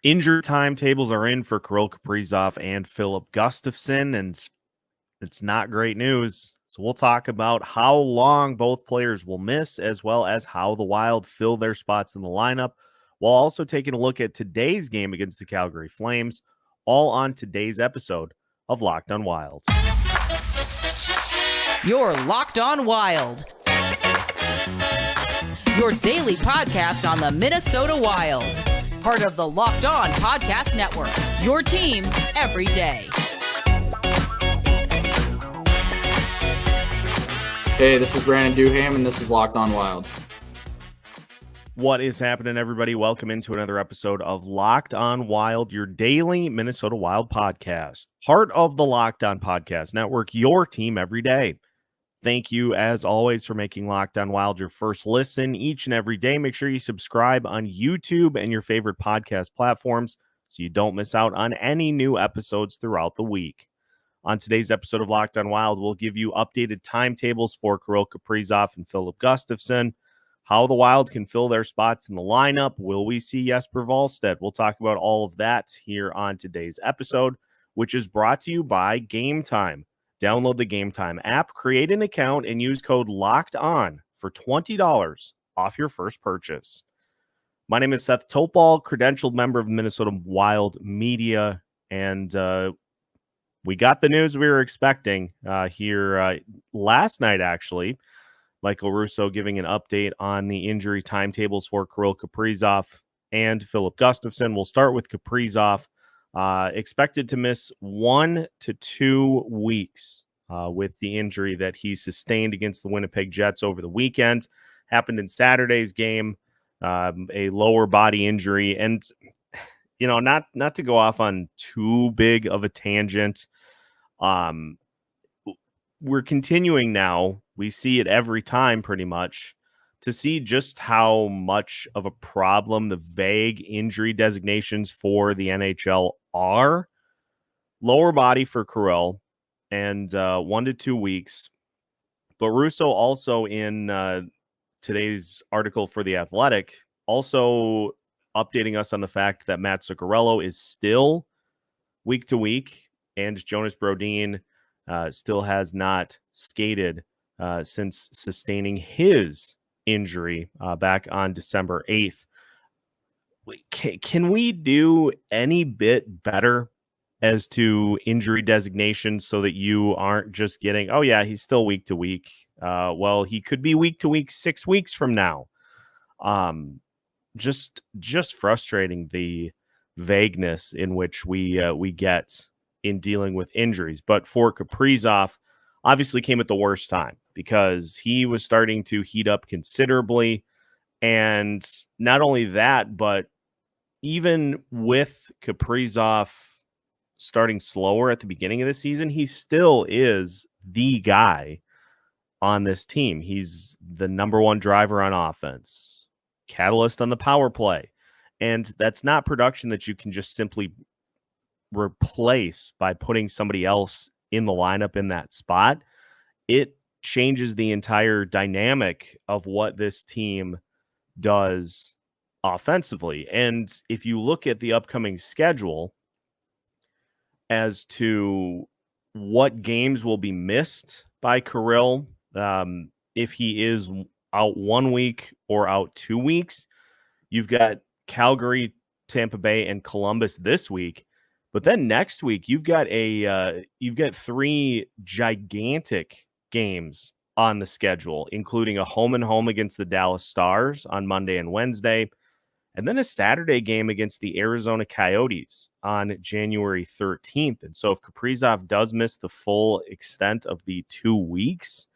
Injury timetables are in for Kirill Kaprizov and FIlip Gustavsson, and it's not great news. So we'll talk about how long both players will miss, as well as how the Wild fill their spots in the lineup, while also taking a look at today's game against the Calgary Flames, all on today's episode of Locked on Wild. You're Locked on Wild, your daily podcast on the Minnesota Wild. Part of the Locked On Podcast Network, your team every day. Hey, this is Brandon Duham, and this is Locked on Wild. What is happening, everybody? Welcome into another episode of Locked on Wild, your daily Minnesota Wild podcast. Part of the Locked on Podcast Network, your team every day. Thank you, as always, for making Locked on Wild your first listen each and every day. Make sure you subscribe on YouTube and your favorite podcast platforms so you don't miss out on any new episodes throughout the week. On today's episode of Locked on Wild, we'll give you updated timetables for Kirill Kaprizov and FIlip Gustavsson, how the Wild can fill their spots in the lineup. Will we see Jesper Wallstedt? We'll talk about all of that here on today's episode, which is brought to you by Game Time. Download the Game Time app, create an account, and use code LOCKEDON for $20 off your first purchase. My name is Seth Topal, credentialed member of Minnesota Wild Media, and we got the news we were expecting here last night, actually. Michael Russo giving an update on the injury timetables for Kirill Kaprizov and FIlip Gustavsson. We'll start with Kaprizov. Expected to miss 1 to 2 weeks with the injury that he sustained against the Winnipeg Jets over the weekend. Happened in Saturday's game, a lower body injury. And, you know, not to go off on too big of a tangent, we're continuing now. We see it every time pretty much to see just how much of a problem the vague injury designations for the NHL are. Lower body for Kirill and 1 to 2 weeks. But Russo also in today's article for The Athletic also updating us on the fact that Matt Zuccarello is still week to week, and Jonas Brodin still has not skated since sustaining his injury back on December 8th. Can we do any bit better as to injury designations so that you aren't just getting, oh yeah, he's still week to week. Well, he could be week to week 6 weeks from now. Just frustrating, the vagueness in which we get in dealing with injuries. But for Kaprizov, obviously came at the worst time because he was starting to heat up considerably. And not only that, but even with Kaprizov starting slower at the beginning of the season, he still is the guy on this team. He's the number one driver on offense, catalyst on the power play. And that's not production that you can just simply replace by putting somebody else in the lineup in that spot. It changes the entire dynamic of what this team does offensively. And if you look at the upcoming schedule as to what games will be missed by Kirill, if he is out 1 week or out 2 weeks, you've got Calgary, Tampa Bay, and Columbus this week. But then next week, you've got 3 gigantic games on the schedule, including a home and home against the Dallas Stars on Monday and Wednesday, and then a Saturday game against the Arizona Coyotes on January 13th. And so if Kaprizov does miss the full extent of the 2 weeks,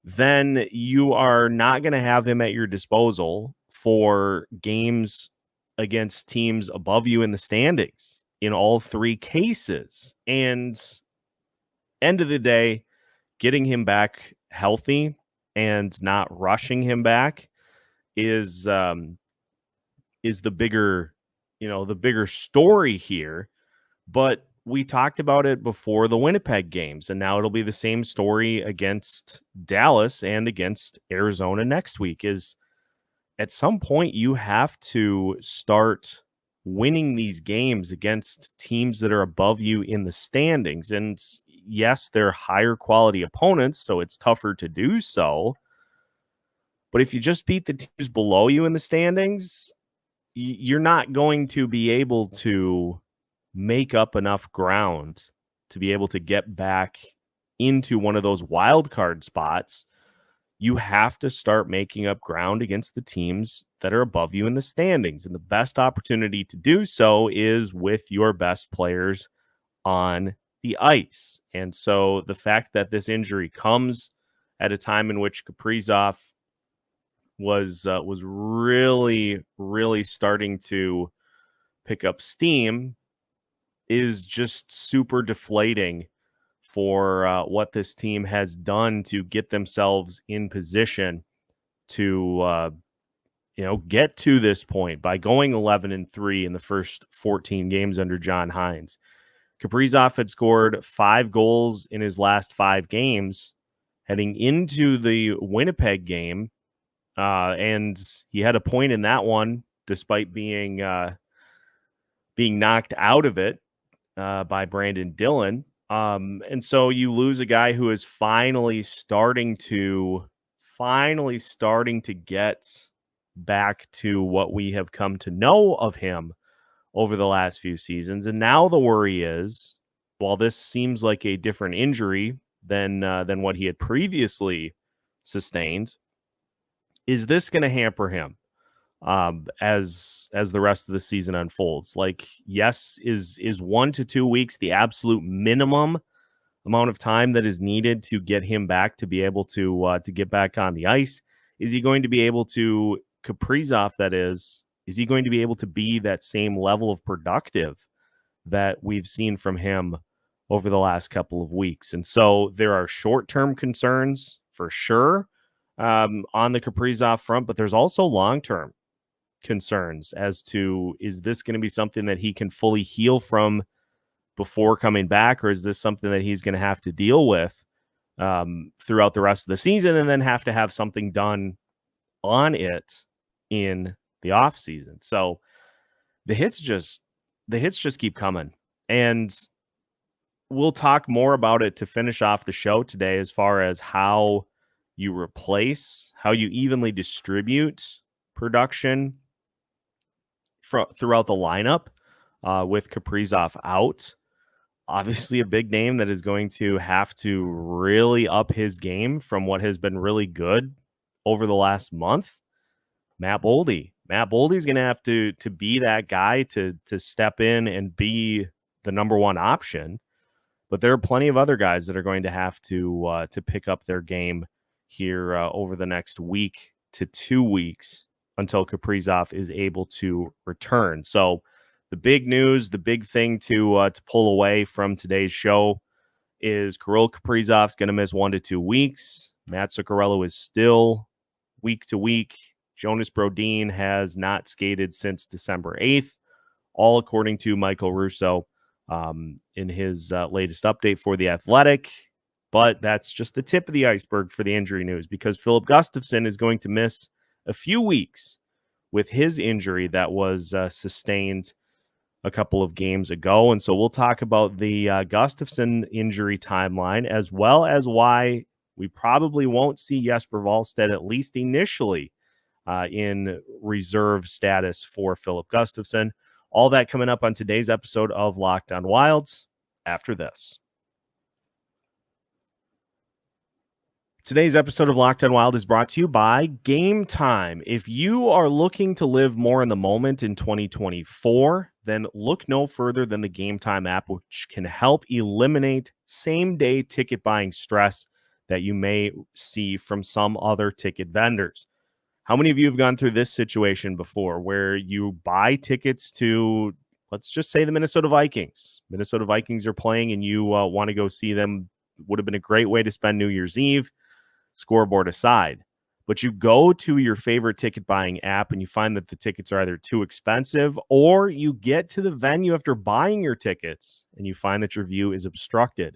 then you are not going to have him at your disposal for games against teams above you in the standings in all 3 cases. And end of the day, getting him back healthy and not rushing him back is the bigger, the bigger story here. But we talked about it before the Winnipeg games, and now it'll be the same story against Dallas and against Arizona next week. Is at some point you have to start winning these games against teams that are above you in the standings. And yes, they're higher quality opponents, so it's tougher to do so. But if you just beat the teams below you in the standings, you're not going to be able to make up enough ground to be able to get back into one of those wild card spots. You have to start making up ground against the teams that are above you in the standings. And the best opportunity to do so is with your best players on the ice. And so the fact that this injury comes at a time in which Kaprizov was really starting to pick up steam is just super deflating for what this team has done to get themselves in position to get to this point by going 11-3 in the first 14 games under John Hines. Kaprizov had scored 5 goals in his last 5 games heading into the Winnipeg game, and he had a point in that one despite being knocked out of it by Brandon Dillon. And so you lose a guy who is finally starting to get back to what we have come to know of him over the last few seasons. And now the worry is, while this seems like a different injury than what he had previously sustained, is this going to hamper him as the rest of the season unfolds? Like, yes, is 1 to 2 weeks the absolute minimum amount of time that is needed to get him back to be able to get back on the ice? Is he going to be able to, Kaprizov, that is he going to be able to be that same level of productive that we've seen from him over the last couple of weeks? And so there are short-term concerns for sure on the Kaprizov front, but there's also long-term concerns as to, is this going to be something that he can fully heal from before coming back, or is this something that he's going to have to deal with throughout the rest of the season and then have to have something done on it in the off season? So the hits just keep coming, and we'll talk more about it to finish off the show today, as far as how you evenly distribute production throughout the lineup with Kaprizov out. Obviously, a big name that is going to have to really up his game from what has been really good over the last month, Matt Boldy. Matt Boldy is going to have to be that guy to step in and be the number one option. But there are plenty of other guys that are going to have to pick up their game here over the next week to 2 weeks until Kaprizov is able to return. So the big news, the big thing to pull away from today's show is Kirill Kaprizov's going to miss 1 to 2 weeks. Matt Zuccarello is still week to week. Jonas Brodin has not skated since December 8th, all according to Michael Russo in his latest update for The Athletic. But that's just the tip of the iceberg for the injury news, because FIlip Gustavsson is going to miss a few weeks with his injury that was sustained a couple of games ago. And so we'll talk about the Gustafsson injury timeline, as well as why we probably won't see Jesper Wallstedt, at least initially, in reserve status for FIlip Gustavsson. All that coming up on today's episode of Locked on Wilds after this. Today's episode of Locked on Wild is brought to you by Game Time. If you are looking to live more in the moment in 2024, then look no further than the Game Time app, which can help eliminate same-day ticket buying stress that you may see from some other ticket vendors. How many of you have gone through this situation before, where you buy tickets to, let's just say, the Minnesota Vikings? Minnesota Vikings are playing and you want to go see them. Would have been a great way to spend New Year's Eve, scoreboard aside. But you go to your favorite ticket buying app and you find that the tickets are either too expensive, or you get to the venue after buying your tickets and you find that your view is obstructed.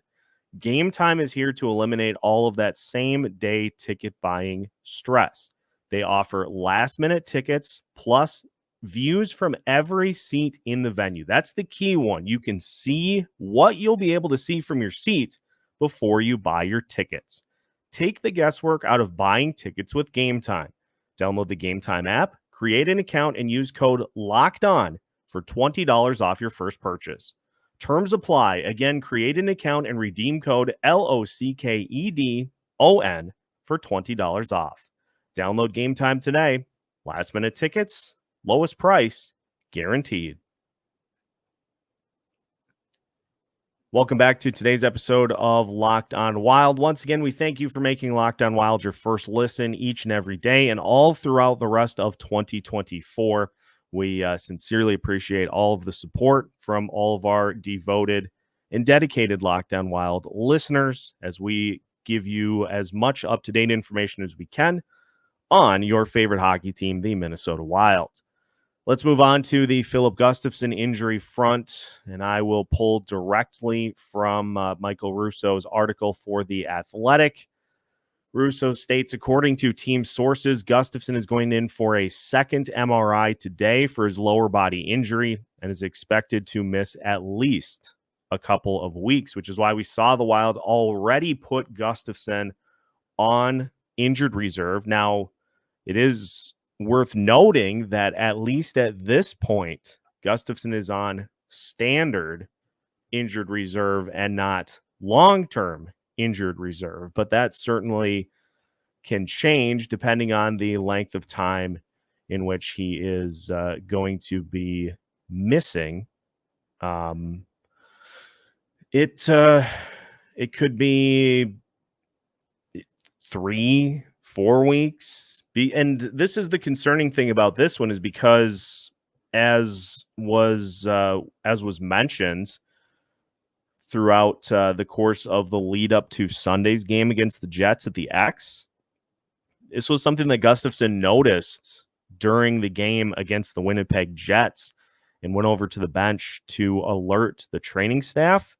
Game Time is here to eliminate all of that same day ticket buying stress. They offer last minute tickets plus views from every seat in the venue. That's the key one. You can see what you'll be able to see from your seat before you buy your tickets. Take the guesswork out of buying tickets with Game Time. Download the Game Time app, create an account, and use code LOCKEDON for $20 off your first purchase. Terms apply. Again, create an account and redeem code LOCKEDON for $20 off. Download Game Time today. Last minute tickets, lowest price, guaranteed. Welcome back to today's episode of Locked On Wild. Once again, we thank you for making Locked On Wild your first listen each and every day and all throughout the rest of 2024. We sincerely appreciate all of the support from all of our devoted and dedicated Locked On Wild listeners as we give you as much up-to-date information as we can on your favorite hockey team, the Minnesota Wild. Let's move on to the FIlip Gustavsson injury front, and I will pull directly from Michael Russo's article for The Athletic. Russo states, according to team sources, Gustavsson is going in for a second MRI today for his lower body injury and is expected to miss at least a couple of weeks, which is why we saw the Wild already put Gustavsson on injured reserve. Now, it is worth noting that at least at this point, Gustavsson is on standard injured reserve and not long-term injured reserve, but that certainly can change depending on the length of time in which he is going to be missing. It could be 3-4 weeks. And this is the concerning thing about this one is because as was mentioned throughout the course of the lead up to Sunday's game against the Jets at the X, this was something that Gustavsson noticed during the game against the Winnipeg Jets and went over to the bench to alert the training staff.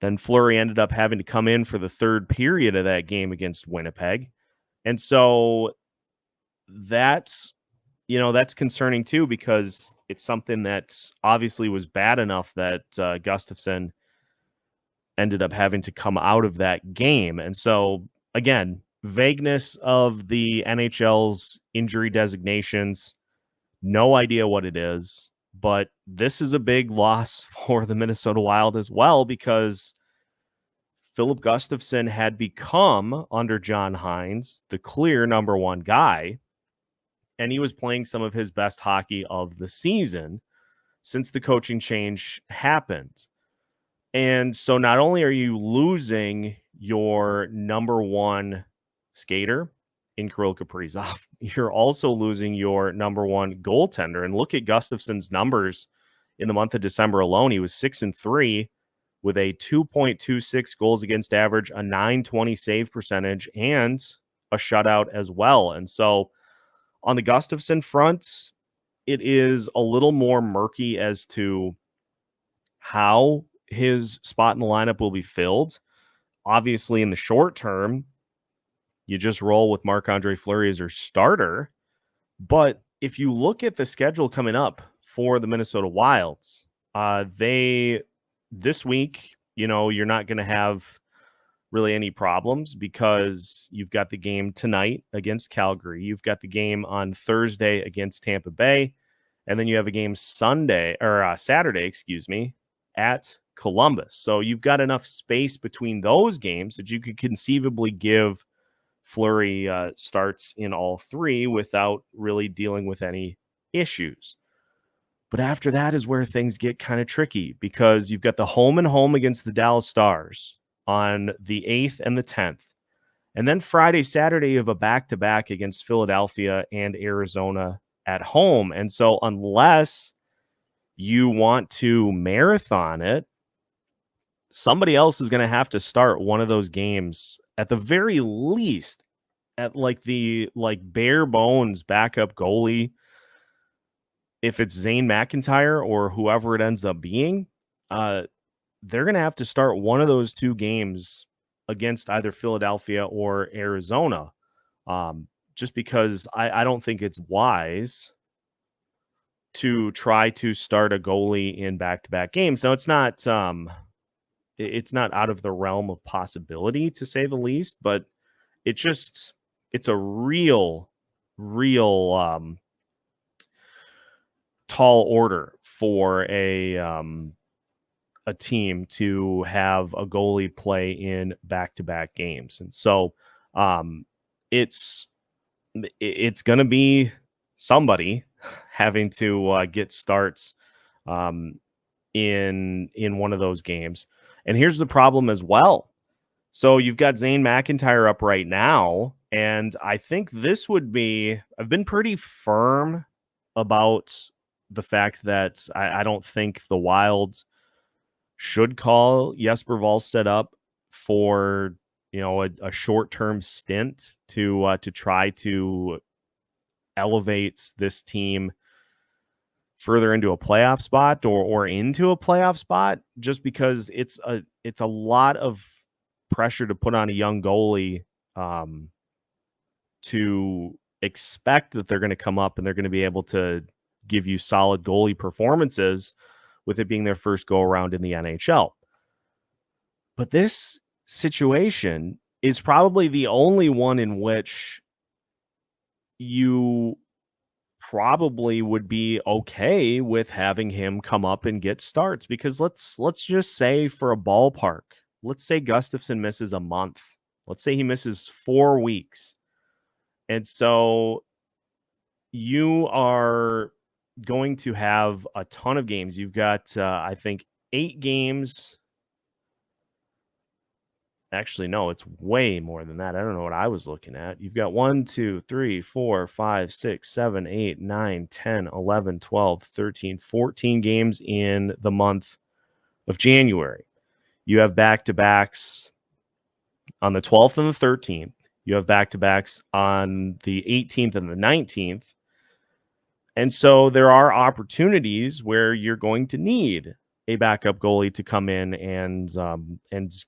Then Fleury ended up having to come in for the third period of that game against Winnipeg. And so that's concerning too, because it's something that obviously was bad enough that Gustavsson ended up having to come out of that game. And so, again, vagueness of the NHL's injury designations, no idea what it is, but this is a big loss for the Minnesota Wild as well, because FIlip Gustavsson had become, under John Hines, the clear number one guy, and he was playing some of his best hockey of the season since the coaching change happened. And so not only are you losing your number one skater in Kirill Kaprizov, you're also losing your number one goaltender. And look at Gustafsson's numbers in the month of December alone. He was 6-3 with a 2.26 goals against average, a .920 save percentage, and a shutout as well. And so on the Gustavsson front, it is a little more murky as to how his spot in the lineup will be filled. Obviously, in the short term, you just roll with Marc-Andre Fleury as your starter. But if you look at the schedule coming up for the Minnesota Wilds, this week, you're not going to have really any problems because you've got the game tonight against Calgary. You've got the game on Thursday against Tampa Bay. And then you have a game Saturday, at Columbus. So you've got enough space between those games that you could conceivably give Fleury starts in all three without really dealing with any issues. But after that is where things get kind of tricky, because you've got the home and home against the Dallas Stars on the 8th and the 10th. And then Friday, Saturday, you have a back-to-back against Philadelphia and Arizona at home. And so unless you want to marathon it, somebody else is going to have to start one of those games at the very least at the bare bones backup goalie. If it's Zane McIntyre or whoever it ends up being, they're going to have to start one of those two games against either Philadelphia or Arizona, just because I don't think it's wise to try to start a goalie in back-to-back games. Now, it's not out of the realm of possibility, to say the least, but it's a real tall order for a team to have a goalie play in back-to-back games. And so it's going to be somebody having to get starts in one of those games. And here's the problem as well. So you've got Zane McIntyre up right now, and I think this would be – I've been pretty firm about the fact that I don't think the Wild should call Jesper Wallstedt up for, a short-term stint to try to elevate this team further into a playoff spot or into a playoff spot, just because it's a lot of pressure to put on a young goalie to expect that they're going to come up and they're going to be able to give you solid goalie performances with it being their first go around in the NHL. But this situation is probably the only one in which you probably would be okay with having him come up and get starts, because let's just say, for a ballpark, let's say Gustavsson misses a month. Let's say he misses 4 weeks. And so you are going to have a ton of games. You've got, I think, 8 games. Actually, no, it's way more than that. I don't know what I was looking at. You've got 1, 2, 3, 4, 5, 6, 7, 8, 9, 10, 11, 12, 13, 14 games in the month of January. You have back-to-backs on the 12th and the 13th. You have back-to-backs on the 18th and the 19th. And so there are opportunities where you're going to need a backup goalie to come in and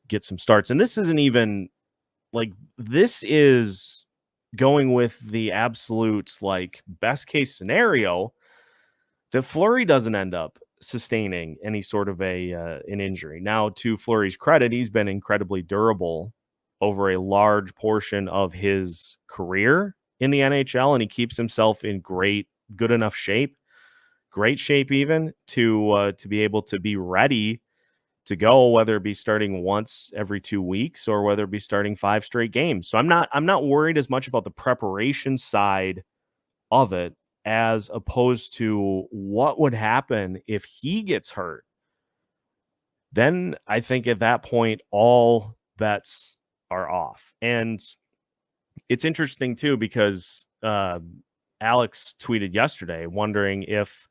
get some starts. And this isn't even like, this is going with the absolute best case scenario that Fleury doesn't end up sustaining any sort of an injury. Now, to Fleury's credit, he's been incredibly durable over a large portion of his career in the NHL, and he keeps himself in good enough shape, great shape even, to be able to be ready to go, whether it be starting once every 2 weeks or whether it be starting 5 straight games. So I'm not worried as much about the preparation side of it as opposed to what would happen if he gets hurt. Then I think at that point, all bets are off. And it's interesting too, because Alex tweeted yesterday wondering if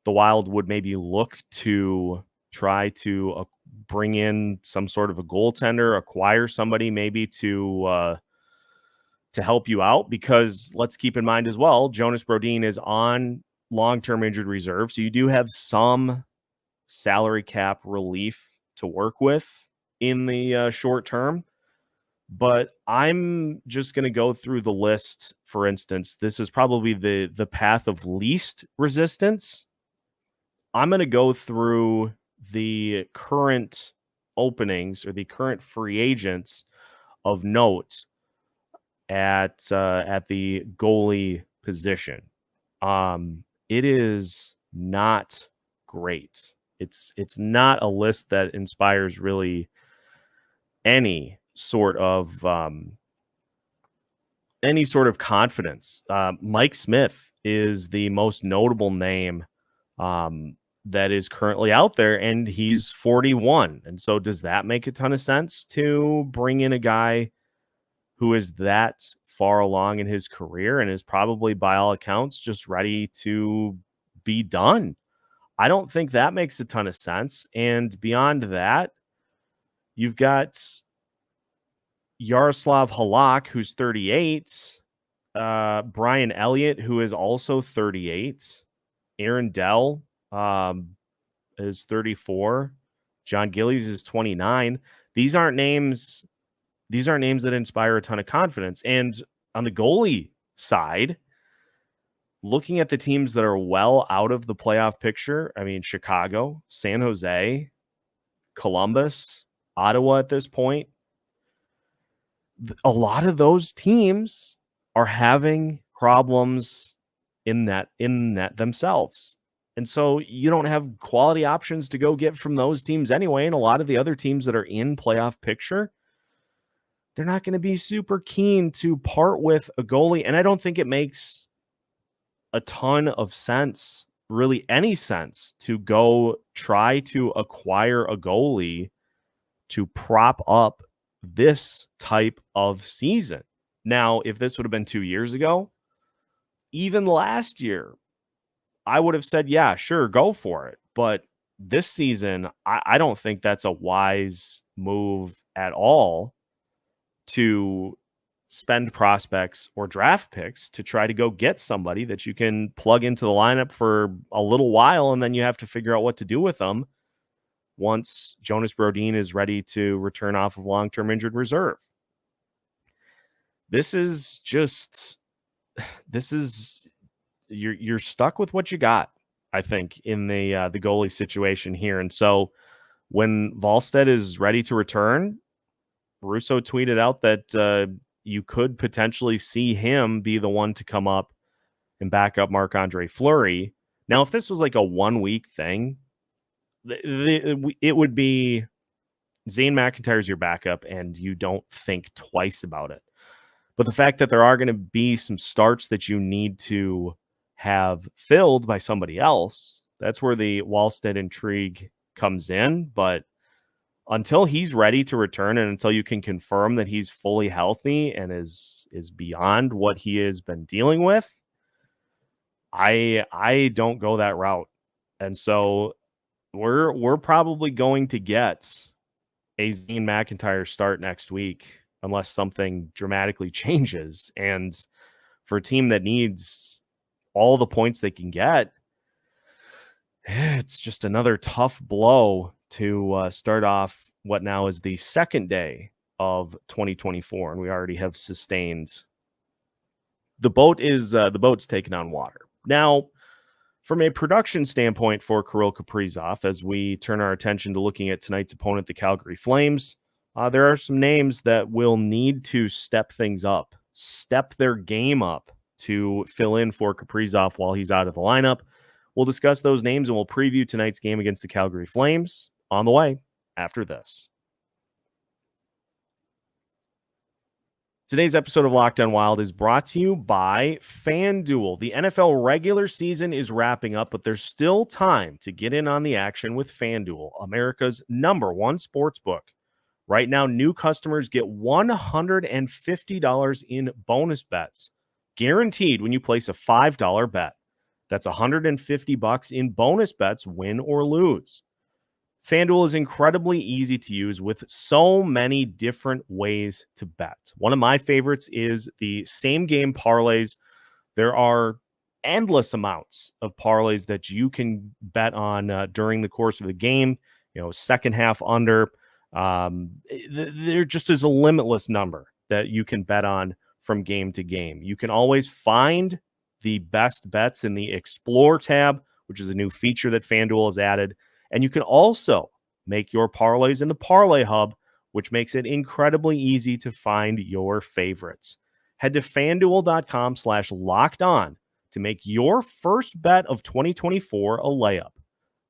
the Wild would maybe look to try to bring in some sort of a goaltender, acquire somebody maybe to help you out, because let's keep in mind as well, Jonas Brodin is on long-term injured reserve, so you do have some salary cap relief to work with in the short term. But I'm just going to go through the list. For instance, this is probably the path of least resistance. I'm going to go through the current openings or the current free agents of note at the goalie position. It is not great. It's not a list that inspires really any sort of confidence. Mike Smith is the most notable name that is currently out there, and he's 41. And so does that make a ton of sense to bring in a guy who is that far along in his career and is probably, by all accounts, just ready to be done? I don't think that makes a ton of sense. And beyond that, you've got Yaroslav Halak, who's 38, Brian Elliott, who is also 38, Aaron Dell is 34, John Gillies is 29. These aren't names that inspire a ton of confidence. And on the goalie side, looking at the teams that are well out of the playoff picture, I mean, Chicago, San Jose, Columbus, Ottawa at this point, a lot of those teams are having problems in that themselves. And so you don't have quality options to go get from those teams anyway. And a lot of the other teams that are in playoff picture, they're not going to be super keen to part with a goalie. And I don't think it makes a ton of sense, really any sense, to go try to acquire a goalie to prop up this type of season. Now, if this would have been 2 years ago, even last year, I would have said, yeah, sure, go for it. But this season, I don't think that's a wise move at all to spend prospects or draft picks to try to go get somebody that you can plug into the lineup for a little while, and then you have to figure out what to do with them once Jonas Brodin is ready to return off of long-term injured reserve. This is you're stuck with what you got, I think, in the goalie situation here. And so when Wallstedt is ready to return, Russo tweeted out that you could potentially see him be the one to come up and back up Marc-Andre Fleury. Now, if this was like a 1-week thing, it would be Zane McIntyre's your backup and you don't think twice about it. But the fact that there are going to be some starts that you need to have filled by somebody else, that's where the Wallstedt intrigue comes in. But until he's ready to return and until you can confirm that he's fully healthy and is beyond what he has been dealing with, I don't go that route. And so we're probably going to get a Zane McIntyre start next week unless something dramatically changes. And for a team that needs all the points they can get, it's just another tough blow to start off what now is the second day of 2024, and we already have sustained. The boat's taken on water. Now, from a production standpoint for Kirill Kaprizov, as we turn our attention to looking at tonight's opponent, the Calgary Flames, there are some names that will need to step things up, step their game up to fill in for Kaprizov while he's out of the lineup. We'll discuss those names and we'll preview tonight's game against the Calgary Flames on the way after this. Today's episode of Locked On Wild is brought to you by FanDuel. The NFL regular season is wrapping up, but there's still time to get in on the action with FanDuel, America's #1 sportsbook. Right now, new customers get $150 in bonus bets, guaranteed when you place a $5 bet. That's $150 in bonus bets, win or lose. FanDuel is incredibly easy to use with so many different ways to bet. One of my favorites is the same game parlays. There are endless amounts of parlays that you can bet on during the course of the game. You know, second half under. There just is a limitless number that you can bet on from game to game. You can always find the best bets in the Explore tab, which is a new feature that FanDuel has added. And you can also make your parlays in the Parlay Hub, which makes it incredibly easy to find your favorites. Head to FanDuel.com/lockedon to make your first bet of 2024 a layup.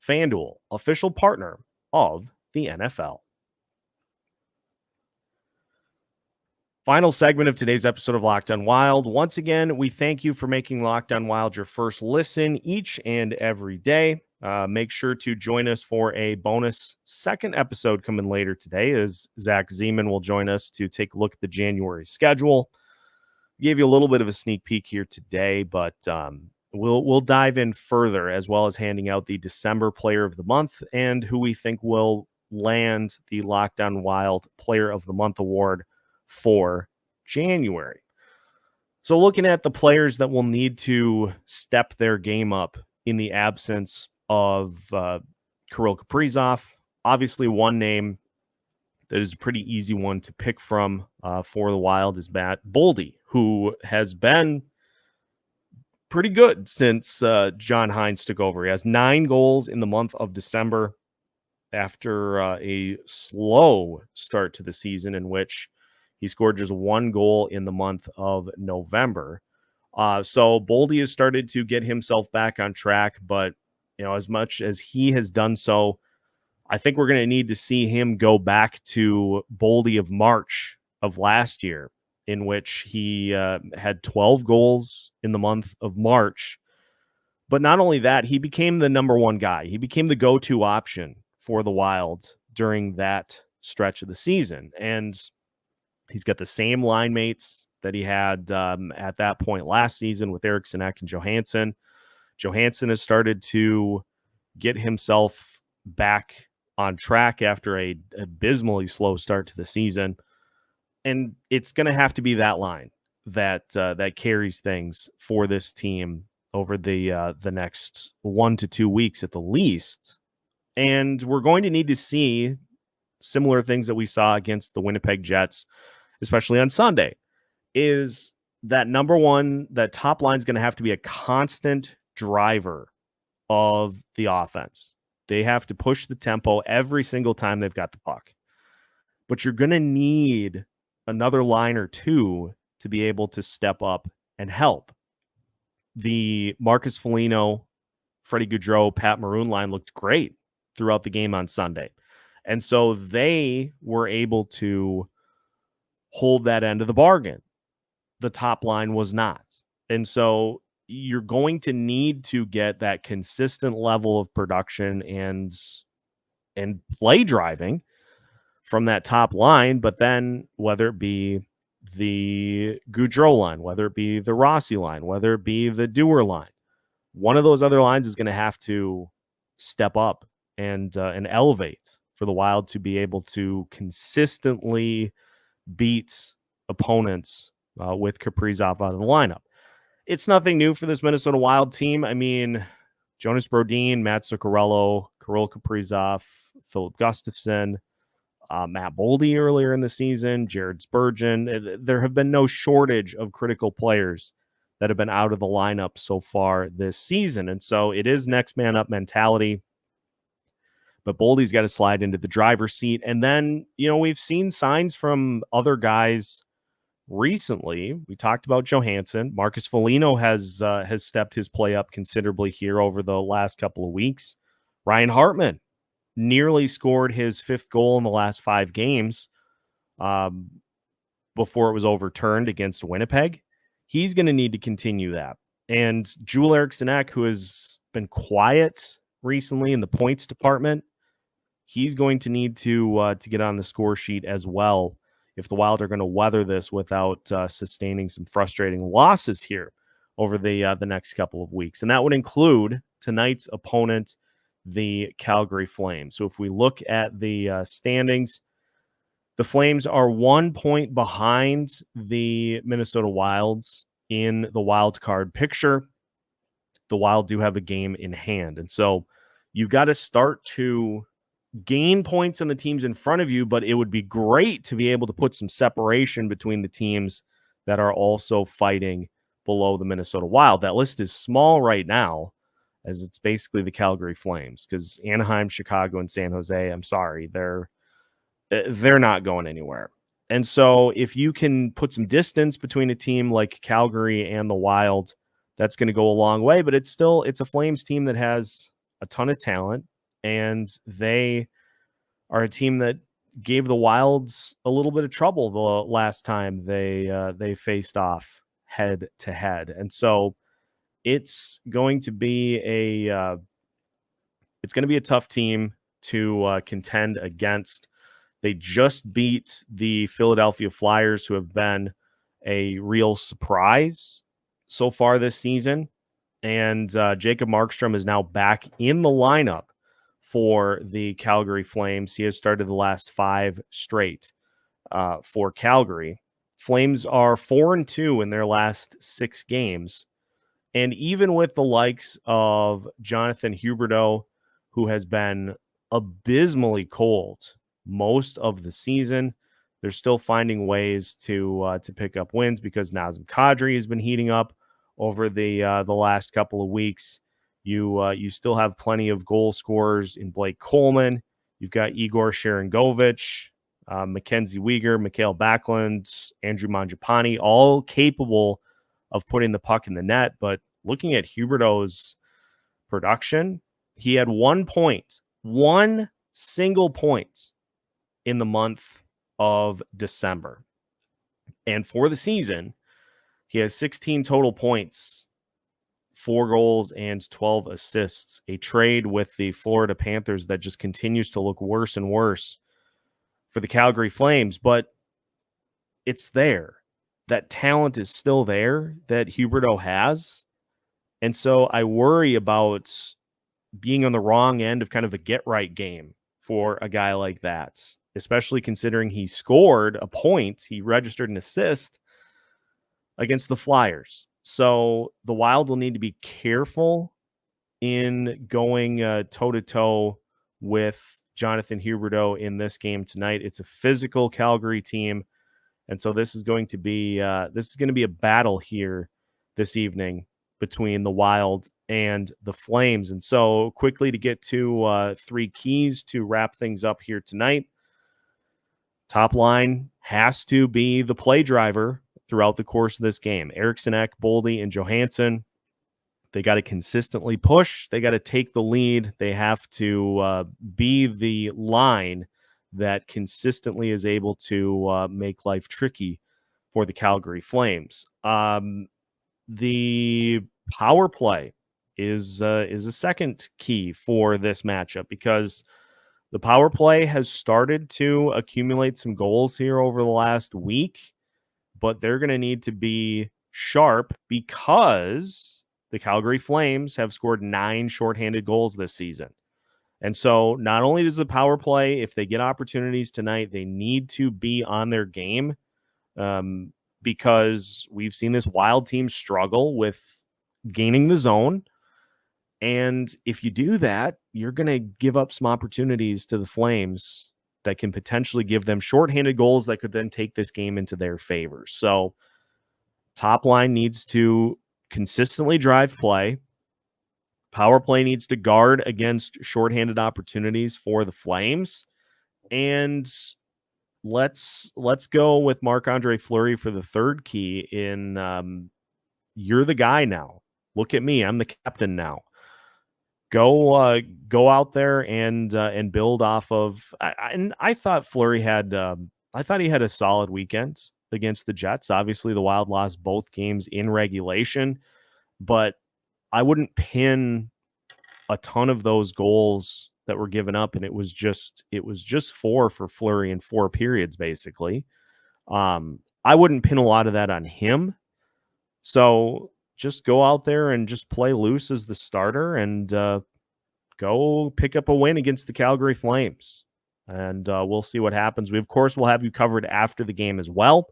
FanDuel, official partner of the NFL. Final segment of today's episode of Locked On Wild. Once again, we thank you for making Locked On Wild your first listen each and every day. Make sure to join us for a bonus second episode coming later today as Zach Zeman will join us to take a look at the January schedule. Gave you a little bit of a sneak peek here today, but we'll dive in further as well as handing out the December Player of the Month and who we think will land the Locked On Wild Player of the Month award for January. So looking at the players that will need to step their game up in the absence of Kirill Kaprizov, obviously one name that is a pretty easy one to pick from for the Wild is Matt Boldy, who has been pretty good since John Hines took over. He has 9 goals in the month of December after a slow start to the season in which he scored just 1 goal in the month of November. So Boldy has started to get himself back on track, but as much as he has done so, I think we're going to need to see him go back to Boldy of March of last year, in which he had 12 goals in the month of March. But not only that, he became the number one guy. He became the go-to option for the Wild during that stretch of the season. And he's got the same line mates that he had at that point last season with Eriksson Ek and Johansson. Johansson has started to get himself back on track after a abysmally slow start to the season. And it's going to have to be that line that carries things for this team over the next 1 to 2 weeks at the least. And we're going to need to see similar things that we saw against the Winnipeg Jets, especially on Sunday, is that number one, that top line is going to have to be a constant driver of the offense. They have to push the tempo every single time they've got the puck. But you're going to need another line or two to be able to step up and help. The Marcus Foligno, Freddie Gaudreau, Pat Maroon line looked great throughout the game on Sunday. And so they were able to hold that end of the bargain. The top line was not. And so you're going to need to get that consistent level of production and play driving from that top line. But then whether it be the Gaudreau line, whether it be the Rossi line, whether it be the Dewar line, one of those other lines is going to have to step up and elevate for the Wild to be able to consistently beat opponents with Kaprizov out of the lineup. It's nothing new for this Minnesota Wild team. I mean, Jonas Brodin, Matt Zuccarello, Kirill Kaprizov, FIlip Gustavsson, Matt Boldy earlier in the season, Jared Spurgeon. There have been no shortage of critical players that have been out of the lineup so far this season. And so it is next man up mentality. But Boldy's got to slide into the driver's seat. And then, we've seen signs from other guys recently. We talked about Johansson. Marcus Foligno has stepped his play up considerably here over the last couple of weeks. Ryan Hartman nearly scored his 5th goal in the last 5 games before it was overturned against Winnipeg. He's going to need to continue that. And Joel Eriksson Ek, who has been quiet recently in the points department, he's going to need to get on the score sheet as well if the Wild are going to weather this without sustaining some frustrating losses here over the next couple of weeks. And that would include tonight's opponent, the Calgary Flames. So if we look at the standings, the Flames are 1 point behind the Minnesota Wilds in the wild card picture. The Wild do have a game in hand. And so you've got to start to gain points on the teams in front of you, but it would be great to be able to put some separation between the teams that are also fighting below the Minnesota Wild. That list is small right now, as it's basically the Calgary Flames, because Anaheim, Chicago, and San Jose, I'm sorry, they're not going anywhere. And so if you can put some distance between a team like Calgary and the Wild, that's going to go a long way. But it's a Flames team that has a ton of talent, and they are a team that gave the Wilds a little bit of trouble the last time they faced off head to head. And so it's going to be a tough team to contend against. They just beat the Philadelphia Flyers, who have been a real surprise so far this season. And Jacob Markstrom is now back in the lineup for the Calgary Flames. He has started the last 5 straight for Calgary. Flames are 4-2 in their last 6 games. And even with the likes of Jonathan Huberdeau, who has been abysmally cold most of the season, they're still finding ways to pick up wins because Nazem Kadri has been heating up over the last couple of weeks. You still have plenty of goal scorers in Blake Coleman. You've got Igor Sharangovich, Mackenzie Weegar, Mikhail Backlund, Andrew Mangiapane, all capable of putting the puck in the net. But looking at Huberdeau's production, he had 1 point, one single point in the month of December. And for the season, he has 16 total points, 4 goals, and 12 assists. A trade with the Florida Panthers that just continues to look worse and worse for the Calgary Flames. But it's there. That talent is still there that Huberdeau has. And so I worry about being on the wrong end of kind of a get-right game for a guy like that, especially considering he scored a point, he registered an assist against the Flyers. So the Wild will need to be careful in going toe-to-toe with Jonathan Huberdeau in this game tonight. It's a physical Calgary team, and so this is going to be a battle here this evening between the Wild and the Flames. And so quickly to get to 3 keys to wrap things up here tonight. Top line has to be the play driver throughout the course of this game. Eriksson, Boldy, and Johansson, they got to consistently push. They got to take the lead. They have to be the line that consistently is able to make life tricky for the Calgary Flames. The power play is a second key for this matchup because the power play has started to accumulate some goals here over the last week, but they're going to need to be sharp because the Calgary Flames have scored 9 shorthanded goals this season. And so not only does the power play, if they get opportunities tonight, they need to be on their game because we've seen this Wild team struggle with gaining the zone. And if you do that, you're going to give up some opportunities to the Flames that can potentially give them shorthanded goals that could then take this game into their favor. So top line needs to consistently drive play. Power play needs to guard against shorthanded opportunities for the Flames. And let's go with Marc-Andre Fleury for the third key in you're the guy now. Look at me. I'm the captain now. Go out there and build off of. I thought Fleury had. I thought he had a solid weekend against the Jets. Obviously, the Wild lost both games in regulation, but I wouldn't pin a ton of those goals that were given up, and it was just 4 for Fleury in 4 periods, basically. I wouldn't pin a lot of that on him. So just go out there and just play loose as the starter and go pick up a win against the Calgary Flames. And we'll see what happens. We, of course, will have you covered after the game as well.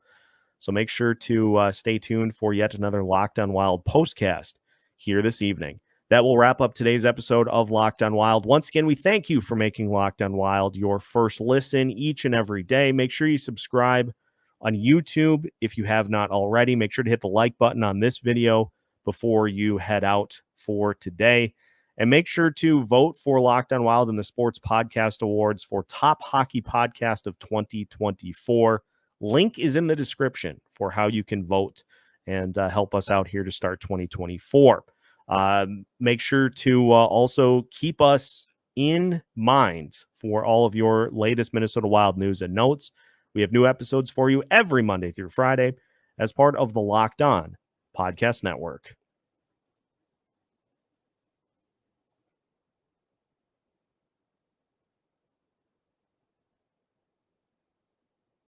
So make sure to stay tuned for yet another Locked On Wild postcast here this evening. That will wrap up today's episode of Locked On Wild. Once again, we thank you for making Locked On Wild your first listen each and every day. Make sure you subscribe on YouTube if you have not already. Make sure to hit the like button on this video before you head out for today. And make sure to vote for Locked On Wild in the Sports Podcast Awards for Top Hockey Podcast of 2024. Link is in the description for how you can vote and help us out here to start 2024. Make sure to also keep us in mind for all of your latest Minnesota Wild news and notes. We have new episodes for you every Monday through Friday as part of the Locked On Podcast Network.